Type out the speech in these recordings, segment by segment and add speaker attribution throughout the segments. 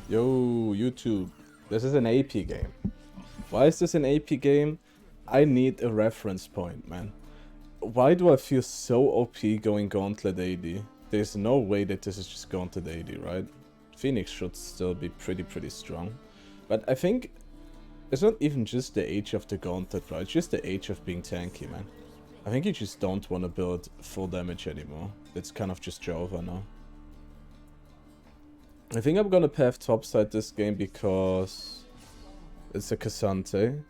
Speaker 1: Yo, YouTube. This is an AP game. Why is this an AP game? I need a reference point, man. Why do I feel so OP going Gauntlet AD? There's no way that this is just Gauntlet AD, right? Phoenix should still be pretty strong. But I think it's not even just the age of the Gauntlet, right? It's just the age of being tanky, man. I think you just don't want to build full damage anymore. It's kind of just Jova now. I think I'm gonna path topside this game because it's a Cassante.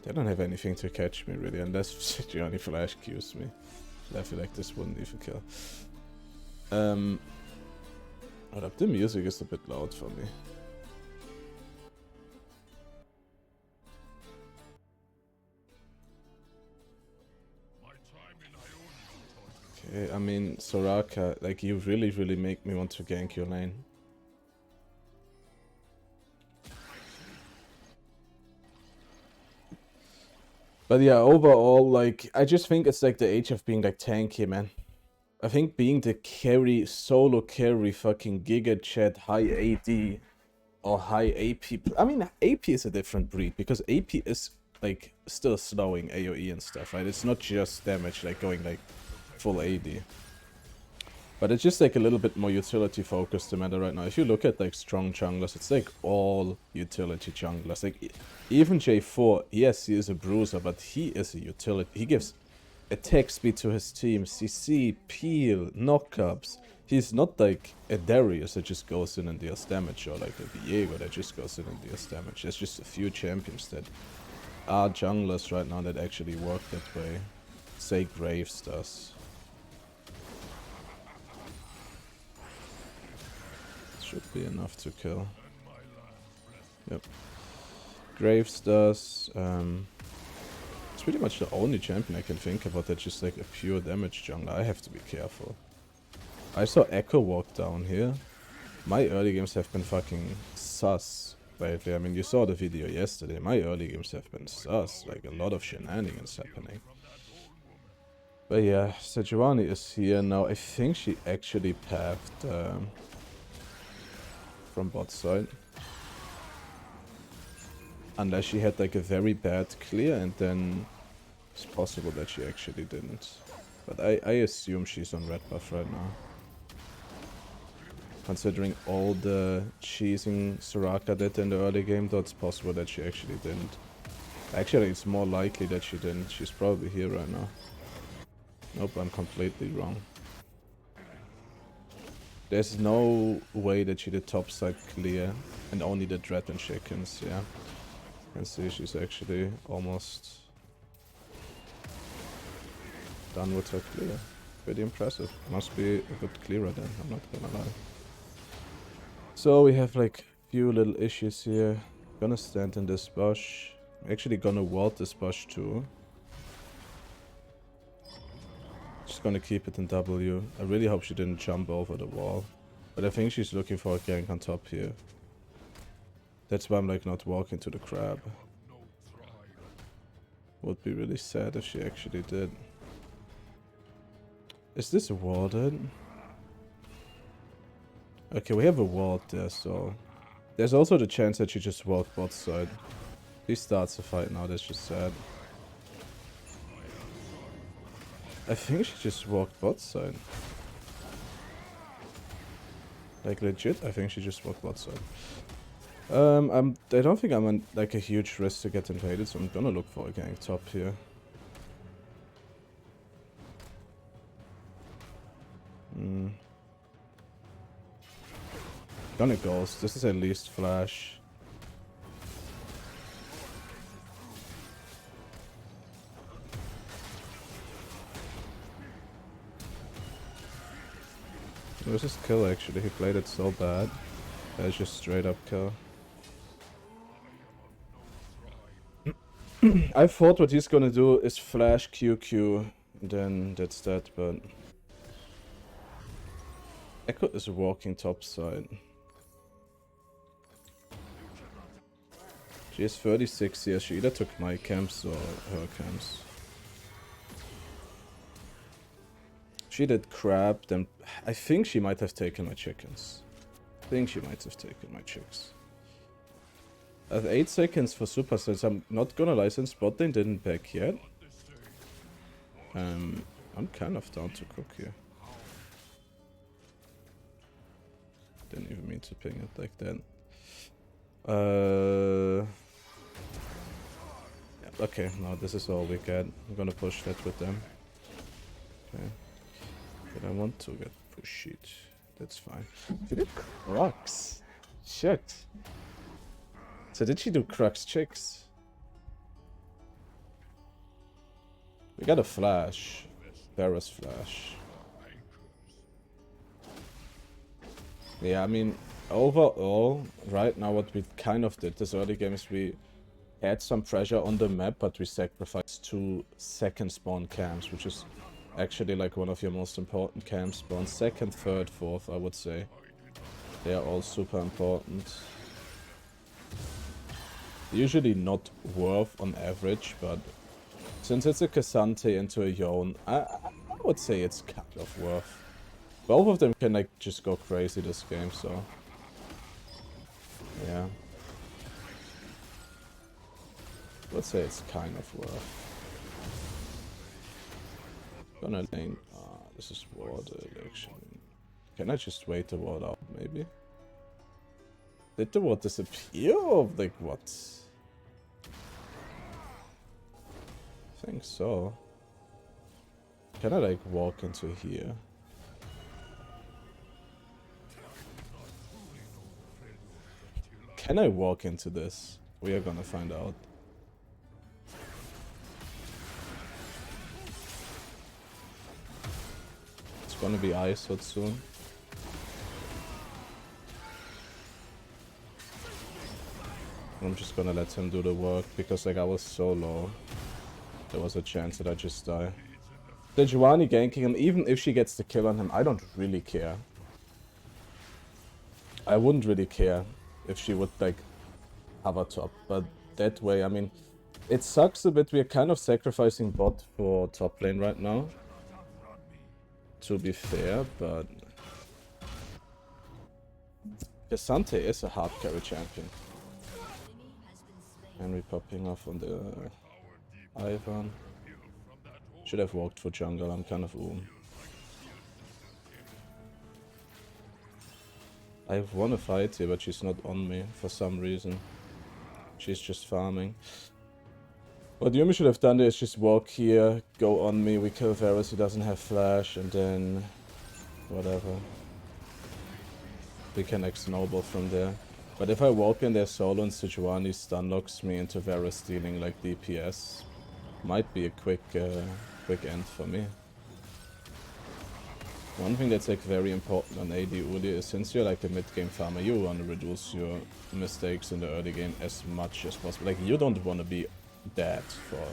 Speaker 1: They don't have anything to catch me really, unless Gianni flash Qs me. I feel like this wouldn't even kill. Hold up, the music is a bit loud for me. Okay, I mean, Soraka, like, you really make me want to gank your lane. But yeah, overall, like, I just think it's like the age of being like tanky, man. I think being the carry, solo carry, fucking Giga Chat, high AD, or high AP. I mean, AP is a different breed, because AP is, like, still slowing AoE and stuff, right? It's not just damage, like, going, like, full AD. But it's just, like, a little bit more utility-focused, the meta right now. If you look at, like, strong junglers, it's, like, all utility junglers. Like, even J4, yes, he is a bruiser, but he is a utility. He gives attack speed to his team, CC, peel, knockups. He's not like a Darius that just goes in and deals damage, or like a Diego that just goes in and deals damage. There's just a few champions that are junglers right now that actually work that way. Say Graves does. Should be enough to kill. Yep. Graves does. It's pretty much the only champion I can think about that's just like a pure damage jungler. I have to be careful. I saw Echo walk down here. My early games have been fucking sus lately. I mean, you saw the video yesterday. My early games have been sus. Like, a lot of shenanigans happening. But yeah, Sejuani is here now. I think she actually pathed from bot side. Unless she had like a very bad clear, and then it's possible that she actually didn't. But I assume she's on red buff right now. Considering all the cheesing Soraka did in the early game, though, it's possible that she actually didn't. Actually, it's more likely that she didn't. She's probably here right now. Nope, I'm completely wrong. There's no way that she did topside clear and only the dread and chickens, yeah. You can see she's actually almost done with her clear. Pretty impressive. Must be a good clearer then, I'm not gonna lie. So we have like few little issues here. Gonna stand in this bush. Actually gonna ward this bush too. Just gonna keep it in W. I really hope she didn't jump over the wall. But I think she's looking for a gank on top here. That's why I'm like not walking to the crab. Would be really sad if she actually did. Is this warded? Okay, we have a ward there, so... There's also the chance that she just walked bot side. He starts the fight now, that's just sad. I think she just walked bot side. Like legit, I think she just walked bot side. I don't think I'm on like a huge risk to get invaded, so I'm gonna look for a gank top here. Gonna ghost. This is at least flash. It was his kill actually. He played it so bad. That's just straight up kill. I thought what he's gonna do is flash QQ, and then that's that, but... Echo is walking topside. She has 36 here. She either took my camps or her camps. She did crap, then I think she might have taken my chickens. I think she might have taken my chicks. I have 8 seconds for supercells. I'm not gonna lie, since bot lane didn't back yet. I'm kind of down to cook here. Didn't even mean to ping it like that. Yeah, okay, no, this is all we get. I'm gonna push that with them. Okay. But I want to get pushed. That's fine. She did Crux. Shit. So did she do Crux chicks? We got a flash. Varus flash. Yeah, I mean, overall, right now what we kind of did this early game is we had some pressure on the map, but we sacrificed 2 second spawn camps, which is actually like one of your most important camp spawns. Second, third, fourth, I would say. They are all super important. Usually not worth on average, but since it's a Cassante into a Yone, I would say it's kind of worth. Both of them can like just go crazy this game, so yeah. I would say it's kind of worth. Gonna lane. This is ward election. Can I just wait the ward out, maybe? Did the ward disappear? Or like what? I think so. Can I like walk into here? Can I walk into this? We are gonna find out. It's gonna be ISO'd soon. I'm just gonna let him do the work because like I was so low. There was a chance that I just die. The Giovanni ganking him, even if she gets the kill on him, I don't really care. I wouldn't really care if she would like hover top, but that way, I mean, it sucks a bit. We're kind of sacrificing bot for top lane right now, to be fair, but Cassante is a hard carry champion. Henry popping off on the Ivan. Should have walked for jungle, I'm kind of I want to fight here, but she's not on me for some reason. She's just farming. What Yumi should have done is just walk here, go on me, we kill Varus, he doesn't have flash, and then whatever. We can like snowball from there. But if I walk in there solo and Sejuani stun locks me into Varus stealing like DPS, might be a quick end for me. One thing that's like very important on AD Uli is since you're like a mid-game farmer, you want to reduce your mistakes in the early game as much as possible. Like you don't want to be dead for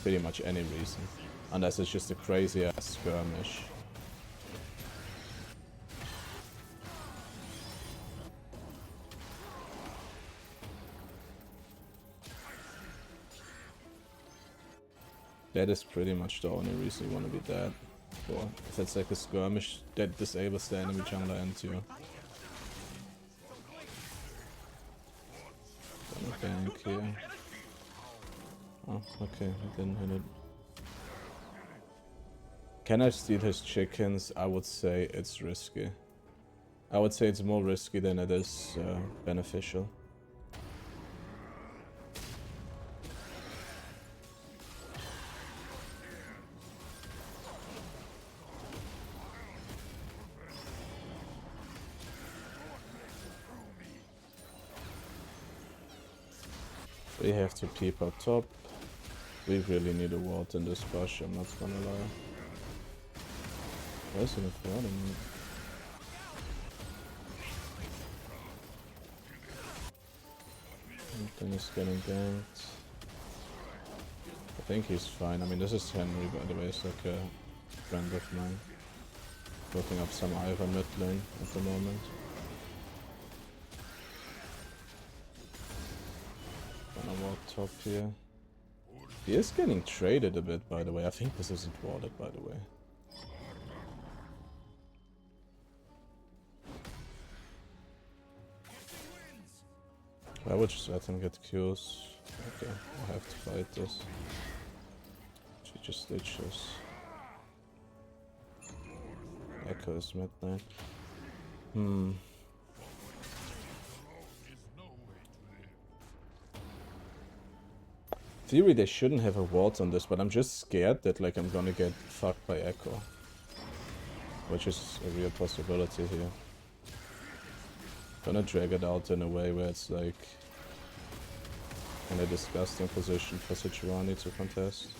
Speaker 1: pretty much any reason, unless it's just a crazy ass skirmish. That is pretty much the only reason you want to be dead. Or if it's like a skirmish that disables the enemy jungler and you. Gonna gank here. Oh, okay, I didn't hit it. Can I steal his chickens? I would say it's risky. I would say it's more risky than it is beneficial. We have to peep up top. We really need a ward in this bush, I'm not gonna lie. Why is he not warding me? Then he's getting ganked. I think he's fine. I mean, this is Henry, by the way, it's like a friend of mine. Looking up some Ivan mid lane at the moment. Gonna walk top here. He is getting traded a bit, by the way. I think this isn't warded, by the way. I would just let him get Qs. Okay, I have to fight this. She just ditches. Echo is mid lane. Theory, they shouldn't have a ward on this, but I'm just scared that like I'm gonna get fucked by Echo. Which is a real possibility here. Gonna drag it out in a way where it's like in a disgusting position for Sejuani to contest.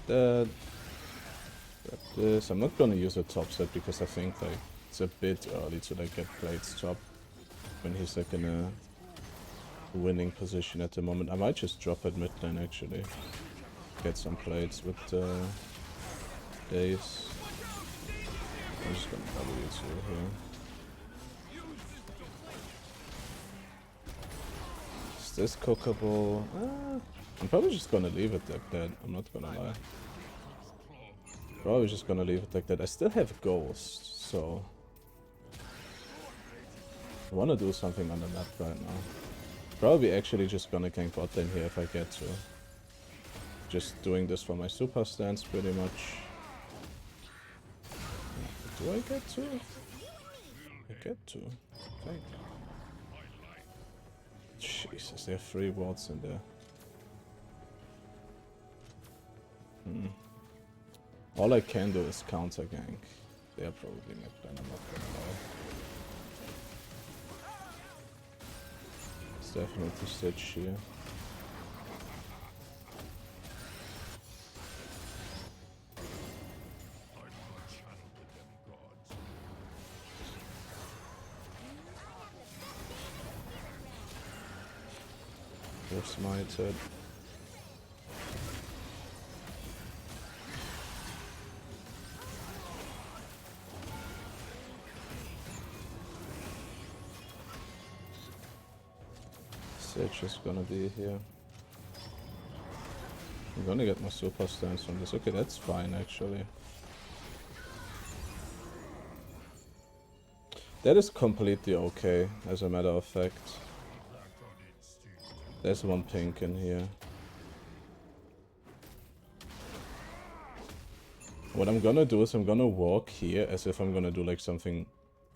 Speaker 1: That. Grab this. I'm not gonna use a top set because I think like it's a bit early to like get Blade's top when he's like in a winning position at the moment. I might just drop at mid lane actually. Get some plates with Daze. I'm just gonna W2 here. Is this cookable? I'm probably just gonna leave it like that. I'm not gonna lie. Probably just gonna leave it like that. I still have Ghost, so I wanna do something on the map right now. Probably actually just gonna gank bot lane here if I get to. Just doing this for my super stance pretty much. Do I get to? I get to. Thank you. Jesus, there are 3 wards in there. All I can do is counter gank. They are probably mid lane, I'm not gonna lie. It's definitely Stitch here. They're smited. Sage is gonna be here. I'm gonna get my super stance from this. Okay, that's fine actually. That is completely okay, as a matter of fact. There's one pink in here. What I'm gonna do is I'm gonna walk here as if I'm gonna do like something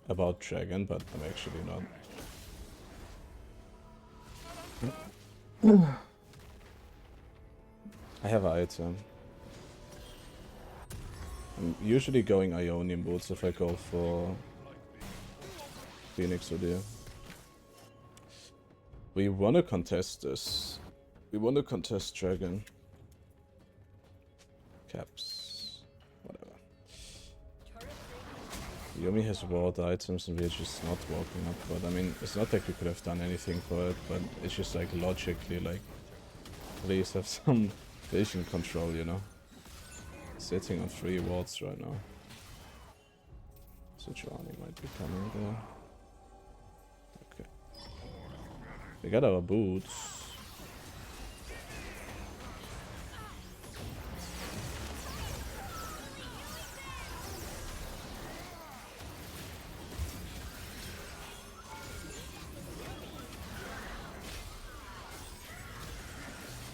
Speaker 1: about dragon, but I'm actually not. I have an item. I'm usually going Ionian boots if I go for Phoenix or Deer. We wanna contest this. We wanna contest dragon. Caps. Whatever. Yumi has ward items and we're just not walking up, but I mean, it's not like we could have done anything for it, but it's just like logically like, please have some vision control, you know? Sitting on 3 wards right now. Sejuani might be coming there. Okay. We got our boots.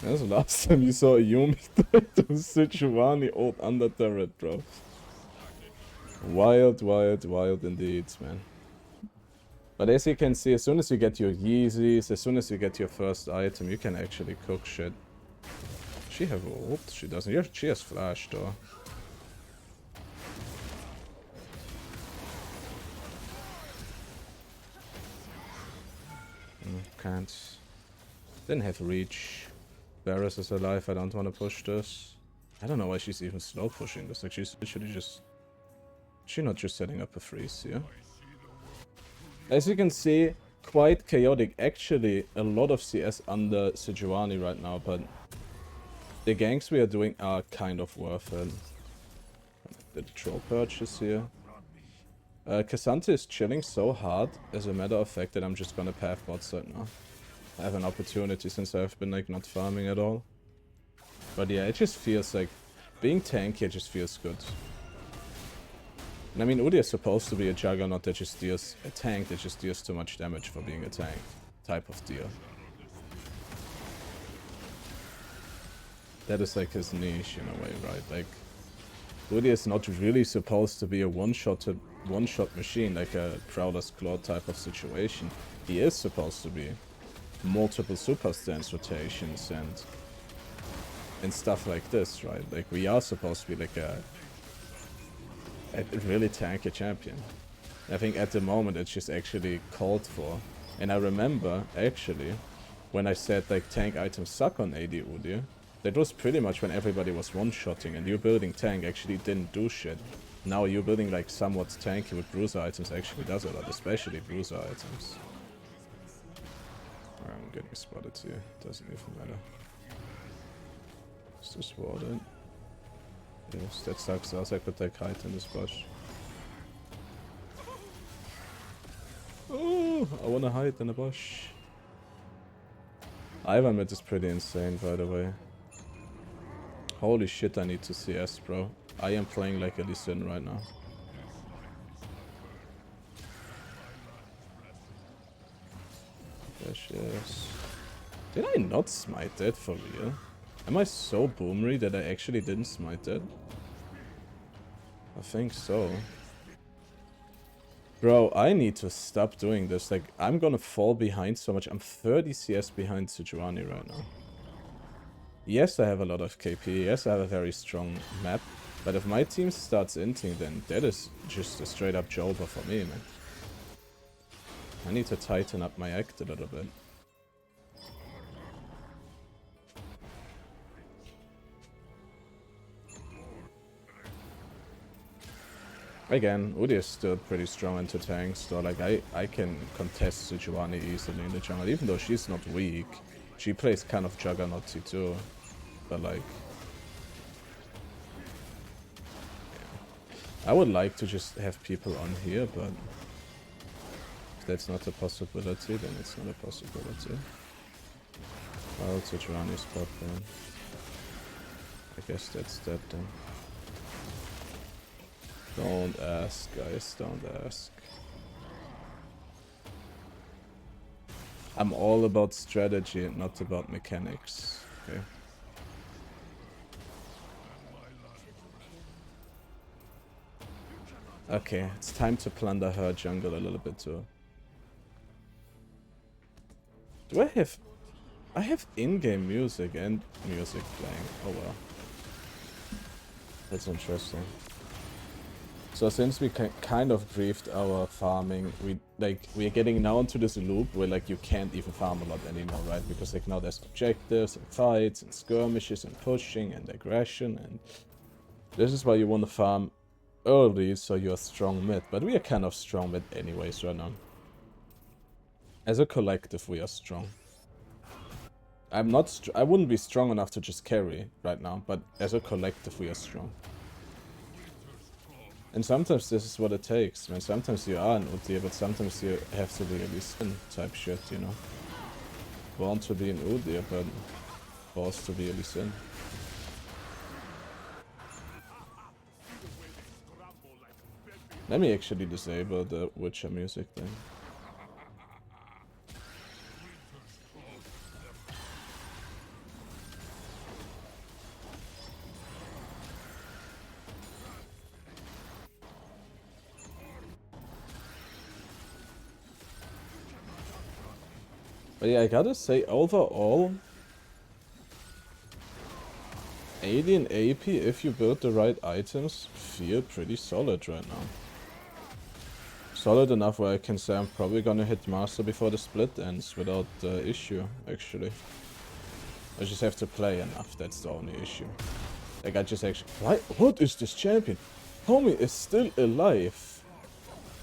Speaker 1: That's the last time you saw a Yumi to Sejuani old under turret, bro. Wild, wild, wild indeed, man. But as you can see, as soon as you get your Yeezys, as soon as you get your first item, you can actually cook shit. She have ult? She doesn't. Yeah, she has flash though. Can't. Didn't have reach. Varus is alive, I don't want to push this. I don't know why she's even slow pushing this, like she's literally just... Is she not just setting up a freeze here? As you can see, quite chaotic. Actually, a lot of CS under Sejuani right now, but... The ganks we are doing are kind of worth it. The troll purchase here. Cassandra is chilling so hard, as a matter of fact, that I'm just gonna path bot right now. have an opportunity since I've been like not farming at all. But yeah, it just feels like being tanky just feels good. And I mean, Udyr is supposed to be a juggernaut that just deals a tank that just deals too much damage for being a tank type of deal. That is like his niche in a way, right? Like Udyr is not really supposed to be a one-shot machine, like a Prowler's Claw type of situation. He is supposed to be multiple super stance rotations and stuff like this, right? Like we are supposed to be like a really tanky champion. I think at the moment it's just actually called for. And I remember actually when I said like tank items suck on AD Udyr, that was pretty much when everybody was one-shotting and you building tank actually didn't do shit. Now you building like somewhat tanky with bruiser items actually does a lot, especially bruiser items. I'm getting spotted here, doesn't even matter. Is this warded? Yes, that sucks. Also I could take height in this bush. Oh, I wanna hide in the bush. Ivan mid is pretty insane, by the way. Holy shit, I need to CS, bro. I am playing like a Lee Sin right now. Yes. Did I not smite that for real? Am I so boomery that I actually didn't smite that? I think so. Bro, I need to stop doing this. Like, I'm gonna fall behind so much. I'm 30 CS behind Sejuani right now. Yes, I have a lot of KP. Yes, I have a very strong map. But if my team starts inting, then that is just a straight up jober for me, man. I need to tighten up my act a little bit. Again, Udyr is still pretty strong into tanks, so like I can contest Sejuani easily in the jungle, even though she's not weak. She plays kind of juggernauty too, but like... yeah. I would like to just have people on here, but if that's not a possibility, then it's not a possibility. Well, Sejuani's top then. I guess that's that then. Don't ask, guys, don't ask. I'm all about strategy and not about mechanics, okay? Okay, it's time to plunder her jungle a little bit too. Do I have... I have in-game music and music playing. Oh well. That's interesting. So since we kind of briefed our farming, we are getting now into this loop where like you can't even farm a lot anymore, right? Because like now there's objectives and fights and skirmishes and pushing and aggression, and this is why you want to farm early so you're strong mid. But we are kind of strong mid anyways right now. As a collective we are strong. I wouldn't be strong enough to just carry right now, but as a collective we are strong. And sometimes this is what it takes, man. Sometimes you are an Udyr, but sometimes you have to be a Lee Sin type shit, you know. Born to be an Udyr, but forced to be a Lee Sin. Let me actually disable the Witcher music then. But yeah, I gotta say, overall, AD and AP, if you build the right items, feel pretty solid right now. Solid enough where I can say I'm probably gonna hit Master before the split ends without issue, actually. I just have to play enough, that's the only issue. Like I just actually... What is this champion? Homie is still alive.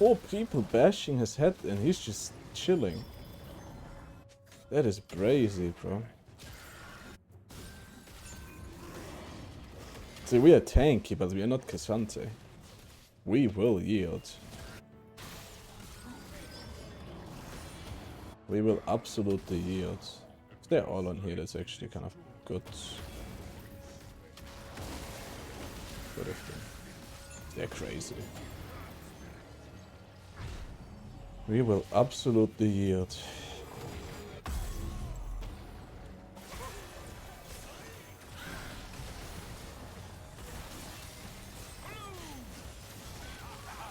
Speaker 1: 4 people bashing his head and he's just chilling. That is brazy, bro. See, we are tanky, but we are not Cassante. We will yield. We will absolutely yield. If they're all on here, that's actually kind of good. Good of them. They're crazy. We will absolutely yield.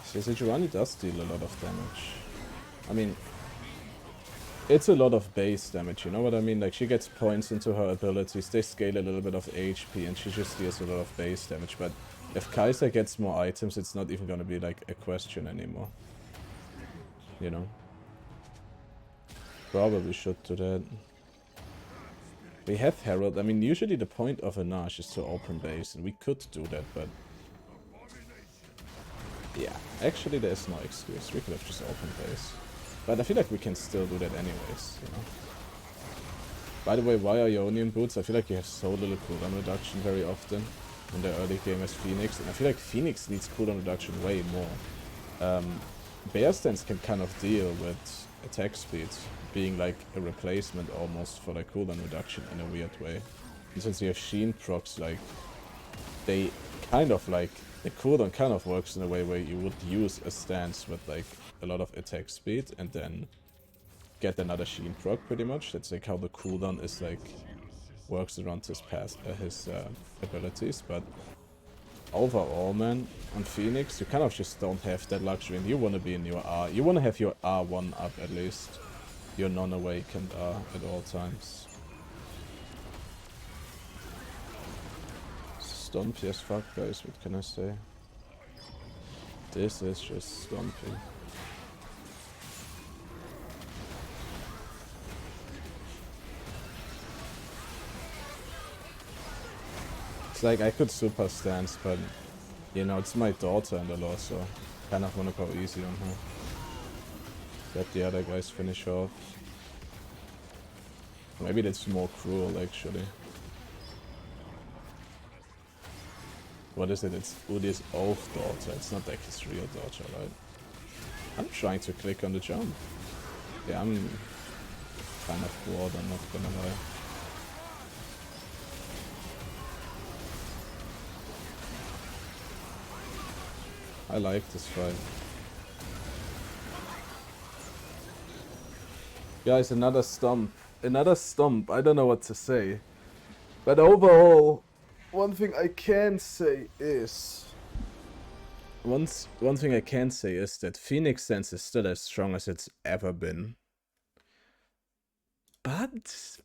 Speaker 1: So Sejuani does deal a lot of damage. I mean, it's a lot of base damage, you know what I mean? Like, she gets points into her abilities, they scale a little bit of HP, and she just deals a lot of base damage. But if Kai'Sa gets more items, it's not even gonna be, like, a question anymore. You know? Probably should do that. We have Herald. I mean, usually the point of a Nash is to open base, and we could do that, but... yeah, actually there's no excuse. We could have just opened base. But I feel like we can still do that anyways, you know. By the way, why Ionian boots? I feel like you have so little cooldown reduction very often in the early game as Phoenix, and I feel like Phoenix needs cooldown reduction way more. Bear Stance can kind of deal with attack speed being like a replacement almost for like cooldown reduction in a weird way. And since you have Sheen procs, like, they kind of like, the cooldown kind of works in a way where you would use a stance with like a lot of attack speed and then get another Sheen proc pretty much. That's like how the cooldown is like, works around his abilities, but overall, man, on Phoenix, you kind of just don't have that luxury, and you want to be in your R. You want to have your R1 up at least. Your non-awakened R at all times. Stumpy as fuck, guys, what can I say? This is just stumpy. It's like, I could super stance, but, you know, it's my daughter in the law, so kind of want to go easy on her. Let the other guys finish off. Maybe that's more cruel, actually. What is it? It's Udi's oath daughter. It's not like his real daughter, right? I'm trying to click on the jump. Yeah, I'm kind of bored, I'm not gonna lie. I like this fight. Guys, another stomp. Another stomp. I don't know what to say. But overall, one thing I can say is... One thing I can say is that Phoenix Stance is still as strong as it's ever been. But,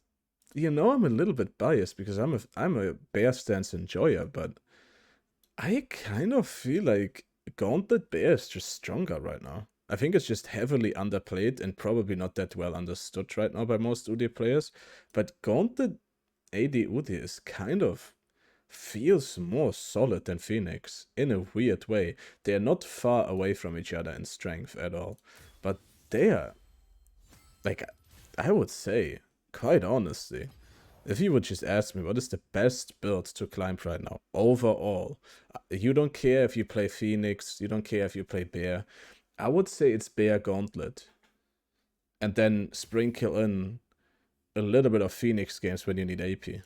Speaker 1: you know, I'm a little bit biased because I'm a Bear Stance enjoyer, but I kind of feel like Gauntlet Bear is just stronger right now. I think it's just heavily underplayed and probably not that well understood right now by most UD players. But Gauntlet AD UD is kind of feels more solid than Phoenix in a weird way. They're not far away from each other in strength at all. But they are, like, I would say, quite honestly, if you would just ask me what is the best build to climb right now, overall, you don't care if you play Phoenix, you don't care if you play Bear, I would say it's Bear Gauntlet. And then sprinkle in a little bit of Phoenix games when you need AP.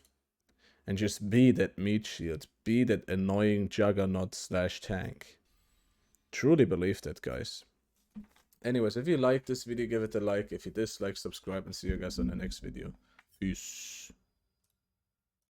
Speaker 1: And just be that meat shield, be that annoying juggernaut / tank. Truly believe that, guys. Anyways, if you liked this video, give it a like. If you dislike, subscribe, and see you guys on the next video. Peace.